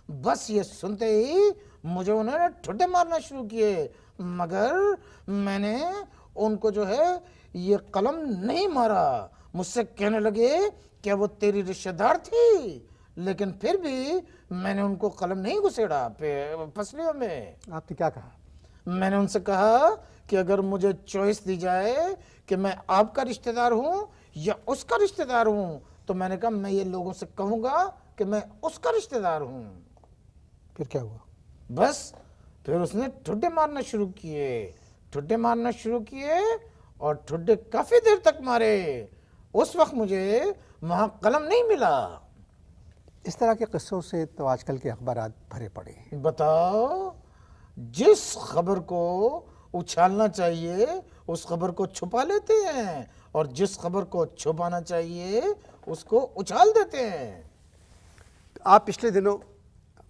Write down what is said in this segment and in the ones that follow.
बस ये सुनते ही मुझे उन्होंने ठुड्डे मारना शुरू किए, मगर मैंने उनको जो है ये कलम नहीं मारा। मुझसे कहने लगे क्या वो तेरी रिश्तेदार थी, लेकिन फिर भी मैंने उनको कलम नहीं घुसेड़ा पसलियों में। आपने क्या कहा? मैंने उनसे कहा कि अगर मुझे चॉइस दी जाए कि मैं आपका रिश्तेदार हूं या उसका रिश्तेदार हूं, तो मैंने कहा मैं ये लोगों से कहूंगा कि मैं उसका रिश्तेदार हूं। फिर क्या हुआ? बस फिर उसने ठुड्डे मारना शुरू किए, ठुड्डे मारना शुरू किए और ठुड्डे काफी देर तक मारे। उस वक्त मुझे वहां कलम नहीं मिला। इस तरह के किस्सों से तो आजकल के अखबार भरे पड़े हैं। बताओ, जिस खबर को उछालना चाहिए उस खबर को छुपा लेते हैं, और जिस खबर को छुपाना चाहिए उसको उछाल देते हैं। आप पिछले दिनों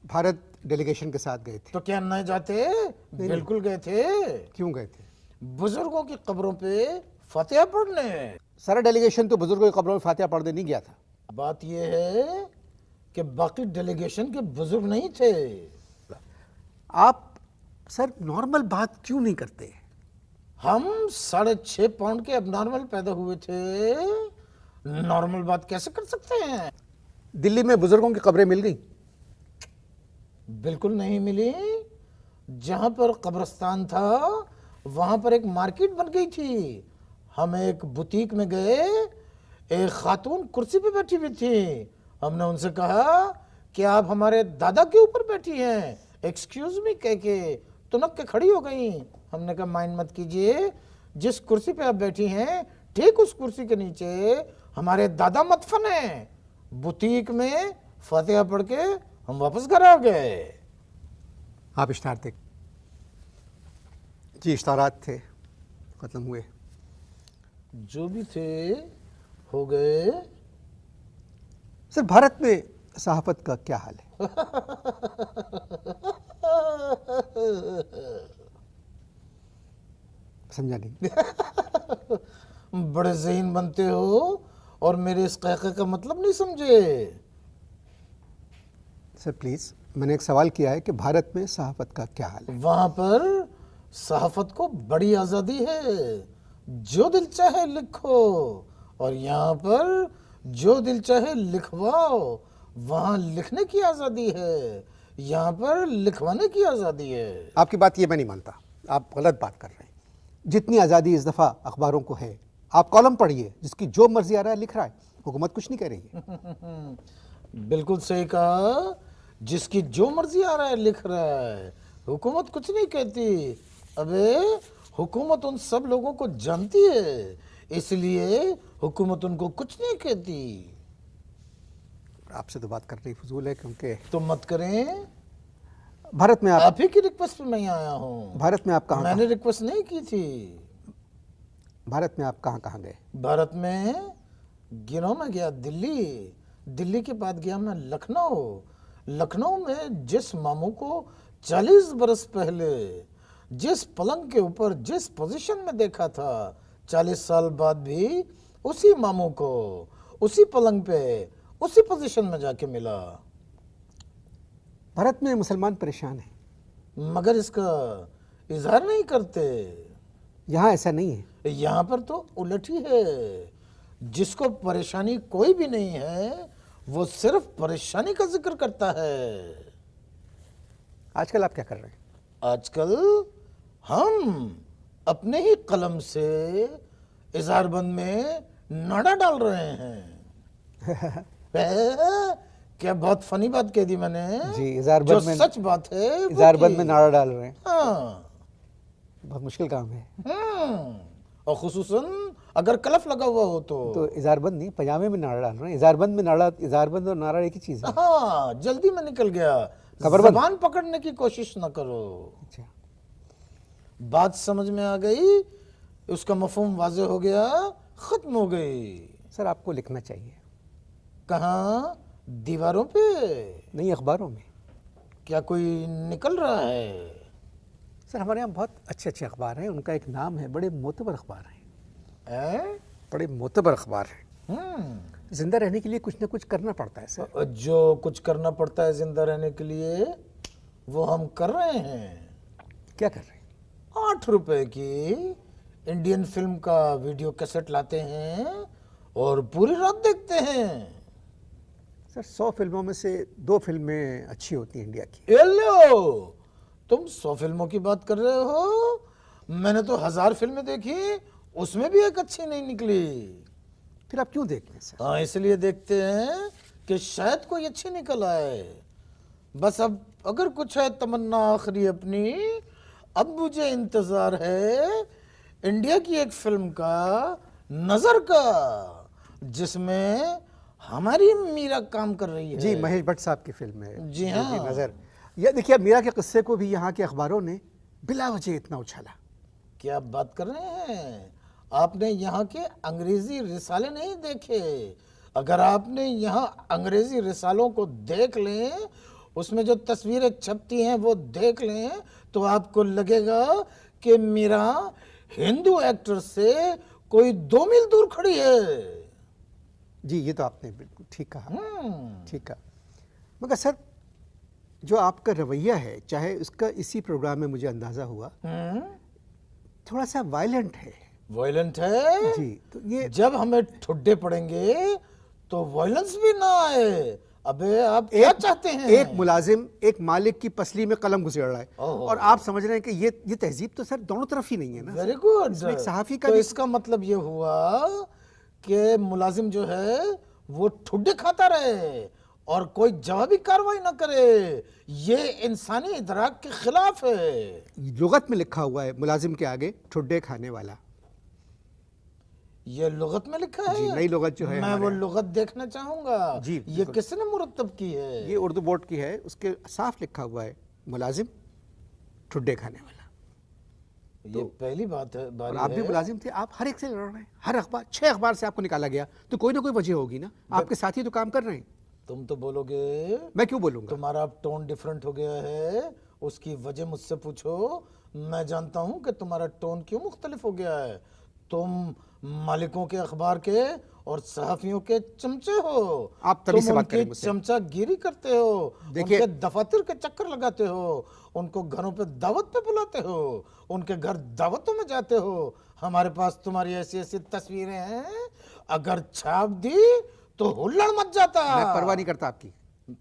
भारत डेलीगेशन के साथ गए थे। तो क्या नहीं जाते? बिल्कुल गए थे। क्यों गए थे? बुजुर्गों की कब्रों पे फतेहा पढ़ने। सारा डेलीगेशन तो बुजुर्गों की कब्रों में फातिहा पढ़ने नहीं गया था। बात यह है कि बाकी डेलीगेशन के बुजुर्ग नहीं थे। आप सर नॉर्मल बात क्यों नहीं करते? हम 6.5 पाउंड के अबनॉर्मल पैदा हुए थे, नॉर्मल बात कैसे कर सकते हैं? दिल्ली में बुजुर्गों की कब्रें मिल गई? बिल्कुल नहीं मिली। जहां पर कब्रिस्तान था वहां पर एक मार्केट बन गई थी। हम एक बुटीक में गए, एक खातून कुर्सी पे बैठी हुई थी। हमने उनसे कहा कि आप हमारे दादा के ऊपर बैठी हैं, एक्सक्यूज मी कह के तुनक के खड़ी हो गई। हमने कहा माइंड मत कीजिए, जिस कुर्सी पे आप बैठी हैं ठीक उस कुर्सी के नीचे हमारे दादा मदफन है। बुटीक में फतेहा पढ़ के हम वापस घर आ गए। आप इश्तार थे? जी इश्तारात थे, खत्म हुए। जो भी थे हो गए। सर भारत में सहाफत का क्या हाल है? समझा नहीं। बड़े ज़हीन बनते हो और मेरे इस कहके का मतलब नहीं समझे। सर प्लीज़, मैंने एक सवाल किया है कि भारत में सहाफत का क्या हाल है? वहां पर सहाफत को बड़ी आज़ादी है, जो दिल चाहे लिखो, और यहाँ पर जो दिल चाहे लिखवाओ। वहाँ लिखने की आज़ादी है, यहाँ पर लिखवाने की आज़ादी है। आपकी बात ये मैं नहीं मानता, आप गलत बात कर रहे हैं। जितनी आज़ादी इस दफ़ा अखबारों को है, आप कॉलम पढ़िए, जिसकी जो मर्जी आ रहा है लिख रहा है, हुकूमत कुछ नहीं कह रही है। बिल्कुल सही कहा, जिसकी जो मर्जी आ रहा है लिख रहा है, हुकूमत कुछ नहीं कहती। अबे हुकूमत उन सब लोगों को जानती है, इसलिए हुकूमत उनको कुछ नहीं कहती। आपसे तो बात करनी फजूल है, क्योंकि तो मत करें। भारत में आप ही की रिक्वेस्ट पे मैं आया हूँ। भारत में आप कहाँ मैंने रिक्वेस्ट नहीं की थी। भारत में आप कहाँ कहाँ गए? भारत में गिनों में गया दिल्ली, दिल्ली के बाद गया मैं लखनऊ। लखनऊ में जिस मामू को 40 बरस पहले जिस पलंग के ऊपर जिस पोजीशन में देखा था, 40 साल बाद भी उसी मामू को उसी पलंग पे उसी पोजीशन में जाके मिला। भारत में मुसलमान परेशान हैं, मगर इसका इजहार नहीं करते। यहाँ ऐसा नहीं है। यहाँ पर तो उलट ही है। जिसको परेशानी कोई भी नहीं है वो सिर्फ परेशानी का जिक्र करता है। आजकल आप क्या कर रहे हैं? आजकल हम अपने ही कलम से इजहारबंद में नाड़ा डाल रहे हैं। क्या बहुत फनी बात कह दी मैंने। जी, जो इजहारबंद में सच बात है वो इजहारबंद की। में नारा डाल रहे हैं। हाँ। बहुत मुश्किल काम है। और खुसूसन अगर कलफ लगा हुआ हो तो इजहारबंद नहीं, पजामे में नारा डाल रहे हैं। इजहारबंद में नारा, इजहारबंद और नारा एक ही चीज़ है। हाँ, जल्दी में निकल गया। कमरबंद। जबान पकड़ने की कोशिश न करो। अच्छा, बात समझ में आ गई, उसका मफहूम वाज़ेह हो गया, खत्म हो गई। सर आपको लिखना चाहिए। कहाँ? दीवारों पे? नहीं, अखबारों में। क्या कोई निकल रहा है? सर हमारे यहाँ बहुत अच्छे अच्छे अखबार हैं, उनका एक नाम है, बड़े मोतबर अखबार हैं। बड़े मोतबर अखबार हैं। जिंदा रहने के लिए कुछ ना कुछ करना पड़ता है सर। जो कुछ करना पड़ता है जिंदा रहने के लिए वो हम कर रहे हैं। क्या कर रहे हैं? 8 रुपए की इंडियन फिल्म का वीडियो कैसेट लाते हैं और पूरी रात देखते हैं। सर 100 फिल्मों में से 2 फिल्में अच्छी होती हैं इंडिया की। ये लो, तुम 100 फिल्मों की बात कर रहे हो, मैंने तो 1000 फिल्में देखी, उसमें भी एक अच्छी नहीं निकली। फिर आप क्यों देखते हैं सर? हाँ, इसलिए देखते हैं कि शायद कोई अच्छी निकल आए। बस अब अगर कुछ है तमन्ना आखिरी अपनी, अब मुझे इंतजार है इंडिया की एक फिल्म का, नजर का, जिसमें हमारी मीरा काम कर रही है। जी, महेश भट्ट साहब की फिल्म है। जी हाँ। नजर। यह देखिए, मीरा के किस्से को भी यहाँ के अखबारों ने बिला वजह इतना उछाला। क्या बात कर रहे हैं? आपने यहाँ के अंग्रेजी रिसाले नहीं देखे? अगर आपने यहाँ अंग्रेजी रिसालों को देख लें, उसमें जो तस्वीरें छपती हैं वो देख लें, तो आपको लगेगा कि मीरा हिंदू एक्टर से कोई 2 मील दूर खड़ी है। जी, ये तो आपने बिल्कुल ठीक कहा। ठीक कहा। मगर सर, जो आपका रवैया है, चाहे उसका इसी प्रोग्राम में मुझे अंदाजा हुआ, थोड़ा सा वायलेंट है। वायलेंट है जी, तो ये जब हमें ठुड्डे पड़ेंगे तो वायलेंस भी ना आए। अबे आप क्या चाहते हैं? एक मुलाजिम एक मालिक की पसली में कलम घुसेड़ रहा है, ओहो। और आप समझ रहे हैं कि ये तहजीब तो सर दोनों तरफ ही नहीं है ना। Very good. इसमें एक सहाफी का तो भी- इसका मतलब ये हुआ कि मुलाजिम जो है वो ठुड्डे खाता रहे और कोई जवाबी कार्रवाई ना करे। ये इंसानी इदराक के खिलाफ है। लुगत में लिखा हुआ है मुलाजिम के आगे ठुड्डे खाने वाला। ये लुगत में लिखा है? जी, नई लुगत जो है मैं हमारे वो यहाँ। लुगत देखना चाहूंगा। जी, ये बिल्कुल। किसने मुरत्तब की है? ये उर्दू बोर्ड की है, उसके साफ लिखा हुआ है मुलाजिम ठुड्डे खाने वाला। ये पहली बात है। और बारी आप भी है। मुलाजिम थे, आप हर एक से लड़ रहे हैं, हर अखबार 6 अखबार से आपको निकाला गया, तो कोई ना कोई वजह होगी ना। आपके साथी तो काम कर रहे हैं। तुम तो बोलोगे, मैं क्यों बोलूंगा? तुम्हारा अब टोन डिफरेंट हो गया है, उसकी वजह मुझसे पूछो। मैं जानता हूं कि तुम्हारा टोन क्यों मुख्तलिफ हो गया है। तुम मालिकों के अखबार के और सहाफियों के चमचे हो। आप तभी से तुम बात उनकी करें मुझसे। चमचागिरी करते हो, देखिए- उनके दफातर के चक्कर लगाते हो, उनको घरों पे दावत पे बुलाते हो, उनके घर दावतों में जाते हो। हमारे पास तुम्हारी ऐसी ऐसी तस्वीरें हैं, अगर छाप दी तो हुल्लड़ मच जाता। मैं परवाह नहीं करता आपकी।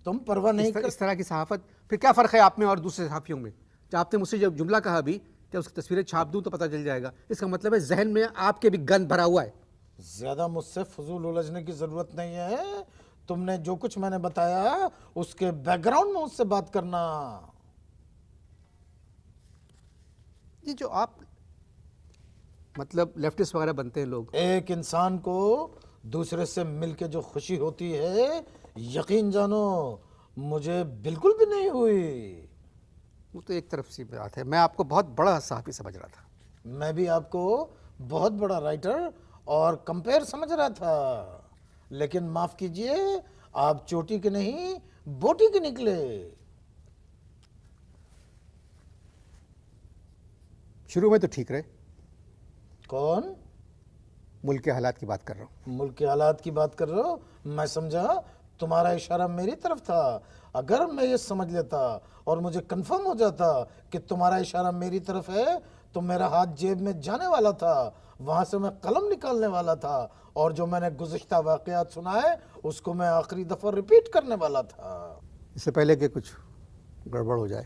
तुम परवाह नहीं कर। इस तरह की सहाफत, फिर क्या फ़र्क है आप में और दूसरे सहाफ़ियों में? जब आपने मुझसे जब जुमला कहा अभी कि उसकी तस्वीरें छाप दूं तो पता चल जाएगा, इसका मतलब है जहन में आपके भी गंद भरा हुआ है। ज्यादा मुझसे फजूल उलझने की जरूरत नहीं है। तुमने जो कुछ मैंने बताया उसके बैकग्राउंड में मुझसे बात करना। ये जो आप मतलब लेफ्टिस्ट वगैरह बनते हैं लोग, एक इंसान को दूसरे से मिलके जो खुशी होती है, यकीन जानो मुझे बिल्कुल भी नहीं हुई। वो तो एक तरफ से बात है। मैं आपको बहुत बड़ा सहाफ़ी समझ रहा था। मैं भी आपको बहुत बड़ा राइटर और कंपेयर समझ रहा था, लेकिन माफ कीजिए, आप चोटी के नहीं बोटी के निकले। शुरू में तो ठीक रहे। कौन? मुल्क के हालात की बात कर रहा हूँ। मुल्क के हालात की बात कर रहे हो? मैं समझा तुम्हारा इशारा मेरी तरफ था। अगर मैं ये समझ लेता और मुझे कंफर्म हो जाता कि तुम्हारा इशारा मेरी तरफ है, तो मेरा हाथ जेब में जाने वाला था, वहां से मैं कलम निकालने वाला था, और जो मैंने गुज़िश्ता वाक़यात सुनाए उसको मैं आखिरी दफ़ा रिपीट करने वाला था। इससे पहले कि कुछ गड़बड़ हो जाए,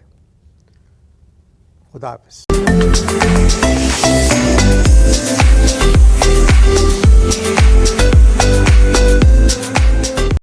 खुदा हाफिज़।